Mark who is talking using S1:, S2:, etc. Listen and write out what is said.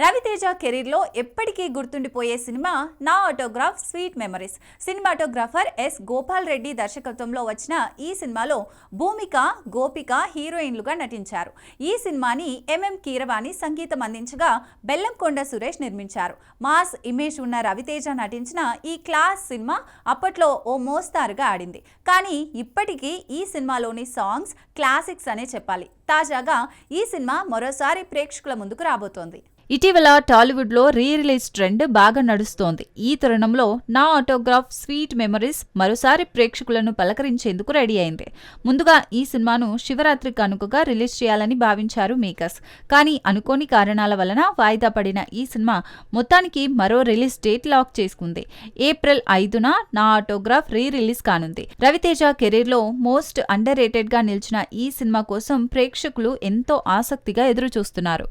S1: రవితేజ కెరీర్లో ఎప్పటికీ గుర్తుండిపోయే cinema Naa autograph sweet memories. Cinematographer S Gopal Reddy దర్శకత్వంలో వచ్చిన ఈ సినిమాలో భూమిక, గోపిక హీరోయిన్లుగా నటించారు. ఈ సినిమాని ఎంఎం కీరవాణి సంగీతం అందించగా బెల్లంకొండ సురేష్ నిర్మించారు. మాస్ ఇమేజ్ ఉన్న రవితేజ నటించిన ఈ క్లాస్ సినిమా అప్పట్లో ఓ మోస్తారుగా ఆడింది. కానీ ఇప్పటికీ ఈ సినిమాలోని సాంగ్స్ క్లాసిక్స్ అనే చెప్పాలి. తాజాగా ఈ సినిమా మరోసారి ప్రేక్షకుల ముందుకు రాబోతోంది.
S2: ఇటీవల టాలీవుడ్లో రిలీజ్ ట్రెండ్ బాగా నడుస్తోంది. ఈ తరుణంలో నా ఆటోగ్రాఫ్ స్వీట్ మెమరీస్ మరోసారి ప్రేక్షకులను పలకరించేందుకు రెడీ అయింది. ముందుగా ఈ సినిమాను శివరాత్రి కానుకగా రిలీజ్ చేయాలని భావించారు మేకర్స్. కానీ అనుకోని కారణాల వలన వాయిదా పడిన ఈ సినిమా మొత్తానికి మరో రిలీజ్ డేట్ లాక్ చేసుకుంది. ఏప్రిల్ 5న నా ఆటోగ్రాఫ్ రిలీజ్ కానుంది. రవితేజ కెరీర్లో మోస్ట్ అండర్ రేటెడ్ గా నిలిచిన ఈ సినిమా కోసం ప్రేక్షకులు ఎంతో ఆసక్తిగా ఎదురు చూస్తున్నారు.